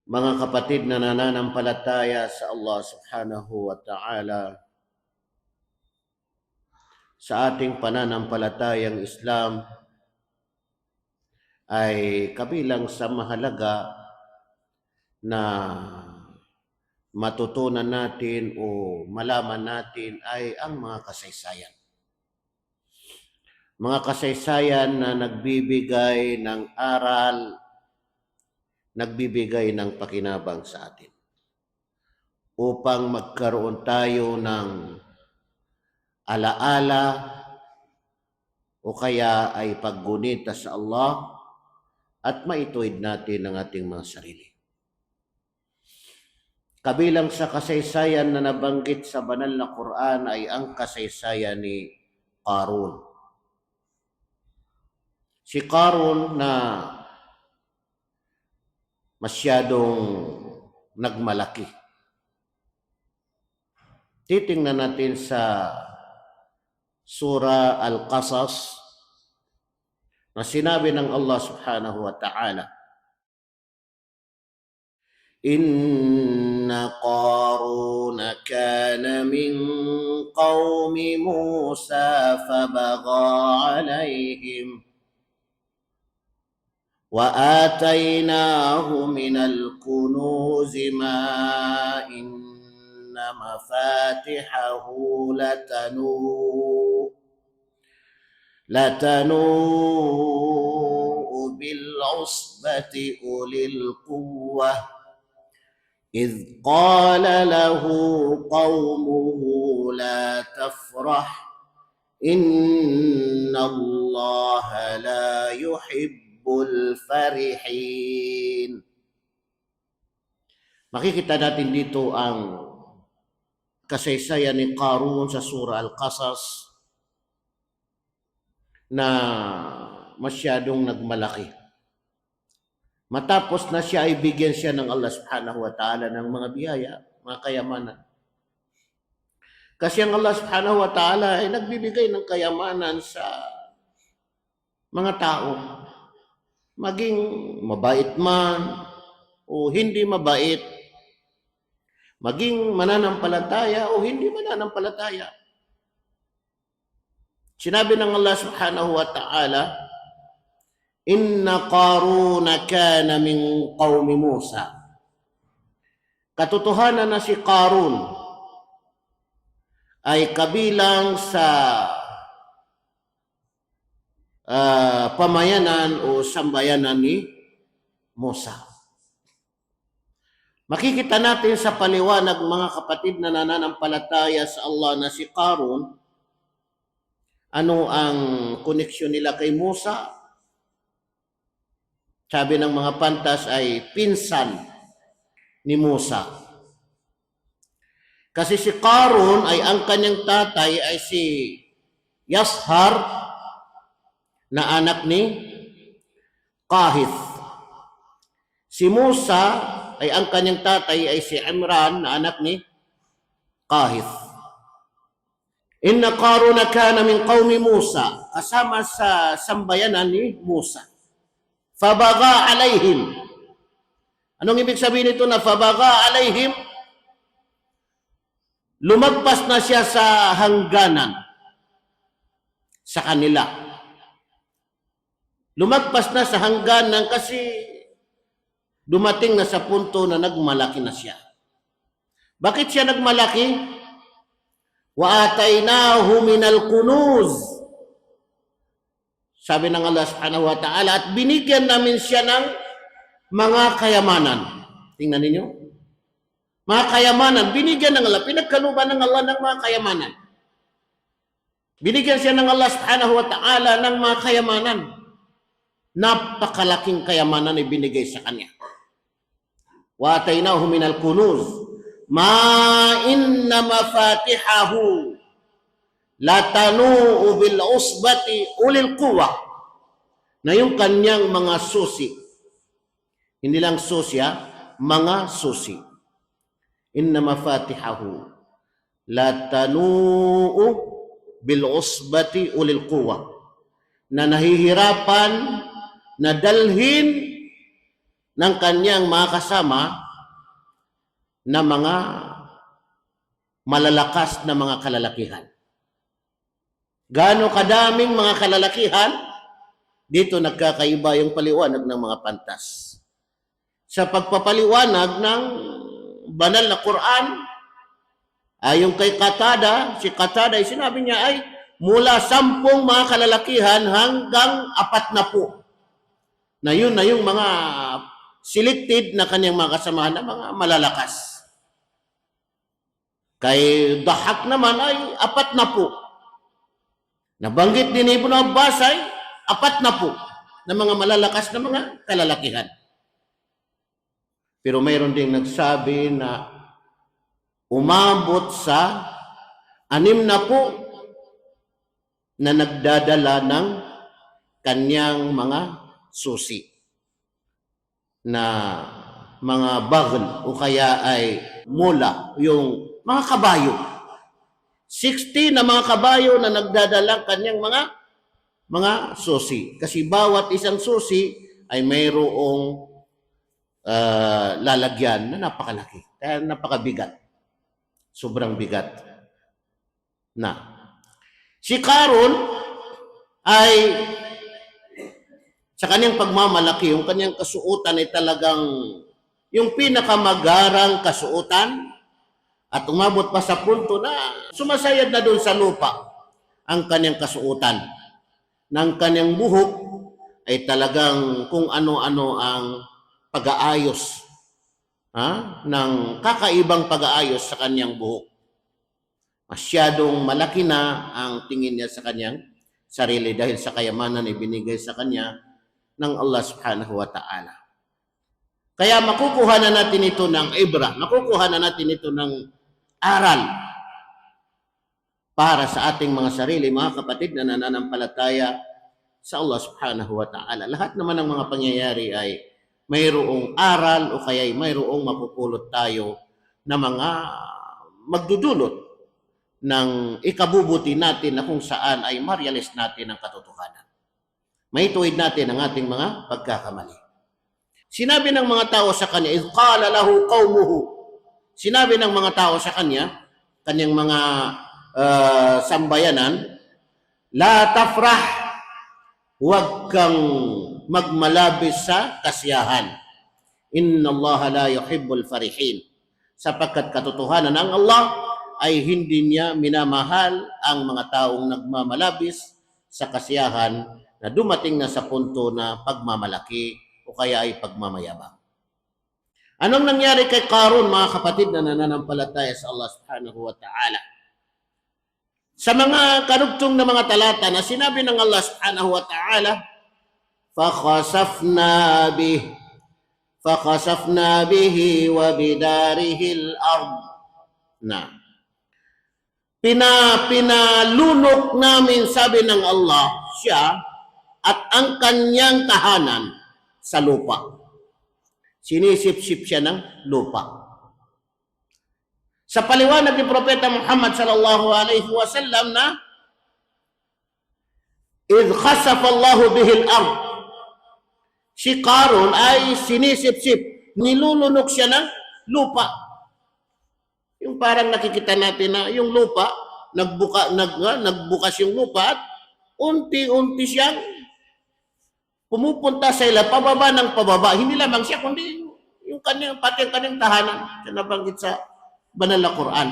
Mga kapatid na nananampalataya sa Allah subhanahu wa ta'ala, sa ating pananampalatayang Islam ay kabilang sa mahalaga na matutunan natin o malaman natin ay ang mga kasaysayan. Mga kasaysayan na nagbibigay ng aral, nagbibigay ng pakinabang sa atin upang magkaroon tayo ng alaala o kaya ay paggunita sa Allah at maituwid natin ang ating mga sarili. Kabilang sa kasaysayan na nabanggit sa banal na Quran ay ang kasaysayan ni Qarun. Si Qarun na masyadong nagmalaki. Titingnan natin sa Surah Al-Qasas na sinabi ng Allah subhanahu wa ta'ala, Inna Qaruna kana min qawmi Musa fabagha alayhim wa atainahu minal kunuzi ma inna mafatihahu latanu bil usbati ulil quwwah إذ قال له قومه لا تفرح إن الله لا يحب الفرحين. Makikita natin dito ang kasaysayan ni Qarun sa Surah Al-Qasas na masyadong nagmalaki. Matapos na siya ay bigyan siya ng Allah subhanahu wa ta'ala ng mga biyaya, mga kayamanan. Kasi ang Allah subhanahu wa ta'ala ay nagbibigay ng kayamanan sa mga tao. Maging mabait man o hindi mabait. Maging mananampalataya o hindi mananampalataya. Sinabi ng Allah subhanahu wa ta'ala, Inna Qaruna kana min qawmi Musa. Katotohanan na si Qarun ay kabilang sa pamayanan o sambayanan ni Musa. Makikita natin sa paliwanag, mga kapatid na nananampalataya sa Allah, na si Qarun, ano ang koneksyon nila kay Musa? Sabi ng mga pantas ay pinsan ni Musa. Kasi si Qarun ay ang kanyang tatay ay si Yashar na anak ni Kahith. Si Musa ay ang kanyang tatay ay si Imran na anak ni Kahith. Inna Qaruna kana min qawmi Musa, kasama sa sambayanan ni Musa. Fabaga alayhim. Anong ibig sabihin nito na fabaga alayhim? Lumagpas na siya sa hangganan sa kanila. Lumagpas na sa hangganan kasi dumating na sa punto na nagmalaki na siya. Bakit siya nagmalaki? Wa atainahu minal kunuz. Sabi ng Allah subhanahu wa ta'ala, at binigyan namin siya ng mga kayamanan. Tingnan ninyo. Mga kayamanan, binigyan ng Allah, pinagkaluban ng Allah ng mga kayamanan. Binigyan siya ng Allah subhanahu wa ta'ala ng mga kayamanan. Napakalaking kayamanan ay binigay sa kanya. Wa atainahu minal kunuz ma inna mafatihahu latanu bil usbati ulil quwwah, na yung kanyang mga susi, hindi lang susya, mga susi. Inna mafatihahu latanu bil usbati ulil quwwah, na nahihirapan na dalhin ng kanyang mga kasama na mga malalakas na mga kalalakihan. Gaano kadaming mga kalalakihan, dito nagkakaiba yung paliwanag ng mga pantas. Sa pagpapaliwanag ng banal na Quran, ayon kay Qatada, si Qatada ay sinabi niya ay mula 10 mga kalalakihan hanggang 40. Na yun na yung mga selected na kanyang mga kasamahan na mga malalakas. Kay Dahak naman ay 40. Nabanggit din Ibn Abbas ay 40 na mga malalakas na mga kalalakihan. Pero mayroon ding nagsabi na umabot sa 60 na nagdadala ng kanyang mga susi na mga bagl o kaya ay mula, yung mga kabayo. 60 na mga kabayo na nagdadala kanyang mga susi. Kasi bawat isang susi ay mayroong lalagyan na napakalaki. Kaya napakabigat. Sobrang bigat. Na. Si Qarun ay sa kanyang pagmamalaki, yung kanyang kasuotan ay talagang yung pinakamagarang kasuotan at umabot pa sa punto na sumasayad na doon sa lupa ang kanyang kasuotan. Ng kanyang buhok ay talagang kung ano-ano ang pag-aayos, ng kakaibang pag-aayos sa kanyang buhok. Masyadong malaki na ang tingin niya sa kanyang sarili dahil sa kayamanan na ibinigay sa kanya ng Allah subhanahu wa ta'ala. Kaya makukuha na natin ito ng ibra, makukuha na natin ito ng aral para sa ating mga sarili, mga kapatid na nananampalataya sa Allah subhanahu wa ta'ala. Lahat naman ng mga pangyayari ay mayroong aral o kaya mayroong mapupulot tayo na mga magdudulot ng ikabubuti natin na kung saan ay ma-realize natin ang katotohanan. Maituwid natin ang ating mga pagkakamali. Sinabi ng mga tao sa kanya, "Idh qala lahu qaumuhu." Sinabi ng mga tao sa kanya, kanyang mga sambayanan, "La tafrah." Huwag kang magmalabis sa kasiyahan. Inna Allah la yuhibbul farihin. Sapagkat katotohanan ng Allah ay hindi niya minamahal ang mga taong nagmamalabis sa kasiyahan na dumating na sa punto na pagmamalaki o kaya ay pagmamayabang. Anong nangyari kay Qarun, mga kapatid na nananampalataya sa Allah subhanahu wa ta'ala? Sa mga karugtong na mga talata na sinabi ng Allah subhanahu wa ta'ala, فَخَسَفْنَا بِهِ وَبِدَارِهِ الْأَرْضِ. Na pinalunok namin, sabi ng Allah, siya at ang kanyang tahanan sa lupa. Sinisip-sip siya ng lupa. Sa paliwanag ni Propeta Muhammad sallallahu alaihi wasallam na idh khasafa Allahu bihi al-ard, si Qarun ay sinisip-sip, nilulunok siya ng lupa. Yung parang nakikita natin na yung lupa, nagbukas yung lupa at unti-unti siyang pumupunta sa ila, pababa ng pababa. Hindi lamang siya, kundi yung pati ang kanyang tahanan, siya nabanggit sa banal na Quran.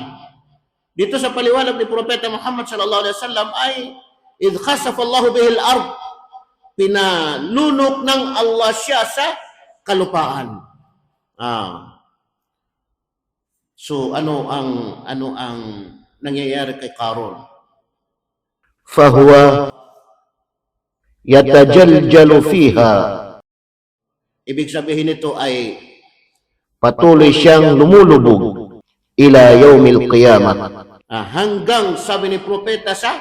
Dito sa paliwanag ni Propeta Muhammad sallallahu alaihi wasallam ay idh khasafa Allahu bihi al-ard, pinalunok ng Allah siya sa kalupaan. So ano ang nangyayari kay Qarun? Fahuwa yatajaljalu fiha. Ibig sabihin nito ay Patuloy siyang lumulubog ila yaumil qiyamah. hanggang, sabi ni Propeta, sa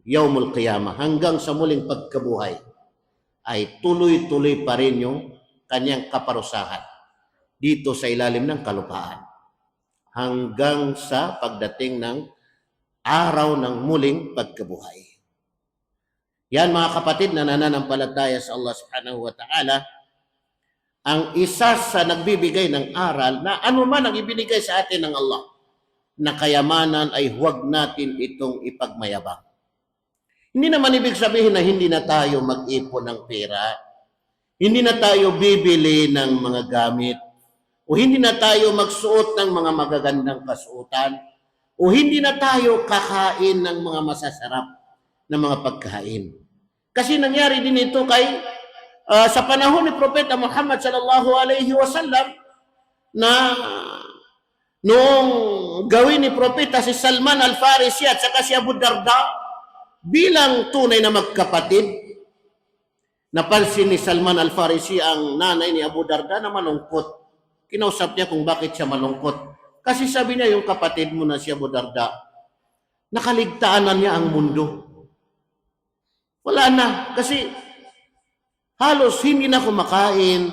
yaumul qiyamah, hanggang sa muling pagkabuhay, ay tuloy-tuloy pa rin yung kanyang kaparusahan dito sa ilalim ng kalupaan. Hanggang sa pagdating ng araw ng muling pagkabuhay. Yan, mga kapatid na nananampalataya sa Allah subhanahu wa ta'ala, ang isa sa nagbibigay ng aral na anuman ang ibinigay sa atin ng Allah na kayamanan ay huwag natin itong ipagmayabang. Hindi naman ibig sabihin na hindi na tayo mag-ipon ng pera, hindi na tayo bibili ng mga gamit, o hindi na tayo magsuot ng mga magagandang kasuotan, o hindi na tayo kakain ng mga masasarap na mga pagkain. Kasi nangyari din ito sa panahon ni Propeta Muhammad sallallahu alaihi wasallam na noong gawin ni Propeta si Salman al-Farisi at saka si Abu Darda bilang tunay na magkapatid, napansin ni Salman al-Farisi ang nanay ni Abu Darda na malungkot. Kinausap niya kung bakit siya malungkot. Kasi sabi niya, yung kapatid mo na si Abu Darda, nakaligtaan niya ang mundo. Wala na. Kasi halos hindi na kumakain.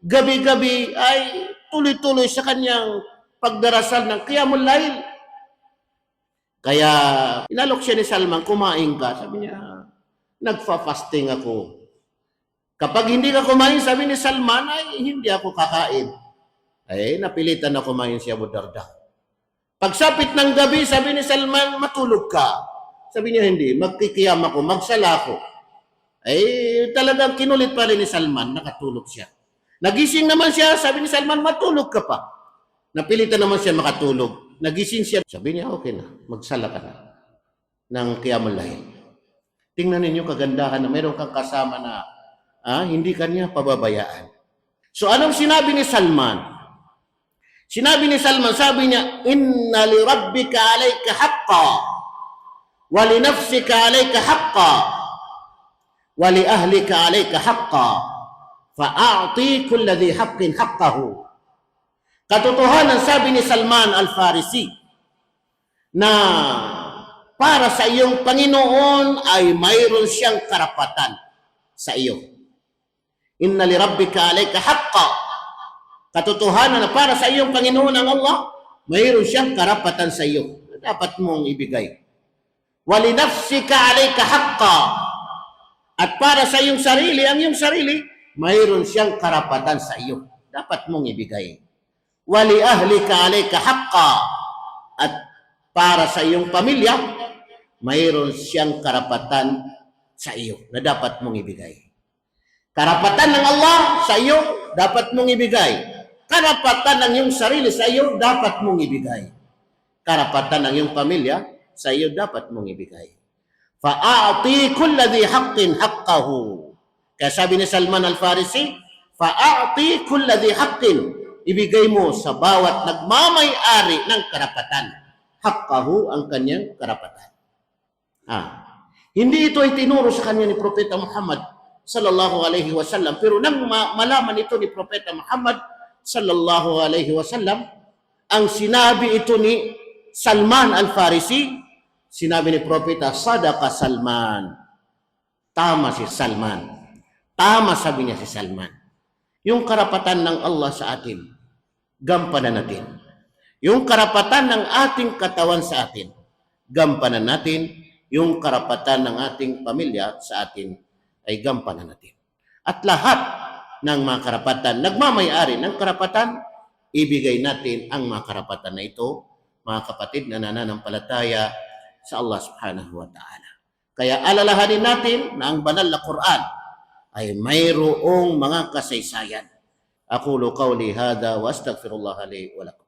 Gabi-gabi ay tuloy-tuloy sa kanyang pagdarasal ng Qiyamul Lail. Kaya inalok siya ni Salman, kumain ka. Sabi niya, nagfa-fasting ako. Kapag hindi ka kumain, sabi ni Salman, ay hindi ako kakain. Ay napilitan na kumain si Abu Darda. Pagsapit ng gabi, sabi ni Salman, matulog ka. Sabi niya, hindi, magkikiyam ako, magsala ako. Ay talagang kinulit pa rin ni Salman, nakatulog siya. Nagising naman siya, sabi ni Salman, matulog ka pa. Napilitan naman siya makatulog. Nagising siya, sabi niya, okay na, magsala ka na ng Qiyamul Lail. Tingnan ninyo kagandahan na mayroon kang kasama na hindi kanya pababayaan. So anong sinabi ni Salman? Sinabi ni Salman, sabi niya, inna li rabbika alayka haqqa, wa li nafsika alayka haqqa, wa li ahlika alayka haqqa, fa'a'ti kulli dhi haqqin haqqahu. Katotohanan, sabi ni Salman al-Farisi, na para sa iyong Panginoon ay mayroon siyang karapatan sa iyo. Inna li rabbika alayka haqqa. Katotohanan na para sa iyong Panginoon ang Allah, mayroon siyang karapatan sa iyo na dapat mong ibigay. Walinafsika alayka haqqa. At para sa iyong sarili, ang iyong sarili, mayroon siyang karapatan sa iyo. Dapat mong ibigay. Wali ahlika alayka haqqa. At para sa iyong pamilya, mayroon siyang karapatan sa iyo na dapat mong ibigay. Karapatan ng Allah sa iyo, dapat mong ibigay. Karapatan ng iyong sarili sa iyo, dapat mong ibigay. Karapatan ng iyong pamilya sa iyo, dapat mong ibigay. Fa'a'ti kulli dhi haqqin haqqahu. Kaya sabi ni Salman al-Farisi, fa'a'ti kulli dhi haqqin. Ibigay mo sa bawat nagmamay-ari ng karapatan. Haqqahu ang kanyang karapatan. Hindi ito ay tinuro sa kanya ni Propeta Muhammad sallallahu alaihi wasallam. Pero nang malaman ito ni Propeta Muhammad sallallahu alaihi wasallam, ang sinabi ito ni Salman al-Farisi, sinabi ni Propeta, sadaqa Salman. Tama si Salman. Tama sabi niya si Salman. Yung karapatan ng Allah sa atin, gampanan natin. Yung karapatan ng ating katawan sa atin, gampanan natin. Yung karapatan ng ating pamilya sa atin, ay gampanan natin. At lahat ng mga karapatan, nagmamay-ari ng karapatan, ibigay natin ang mga karapatan na ito, mga kapatid na nananampalataya sa Allah subhanahu wa ta'ala. Kaya alalahanin natin na ang banal na Quran ay mayroong mga kasaysayan. Aqulu qawli hadha wa astaghfirullah li wa lakum.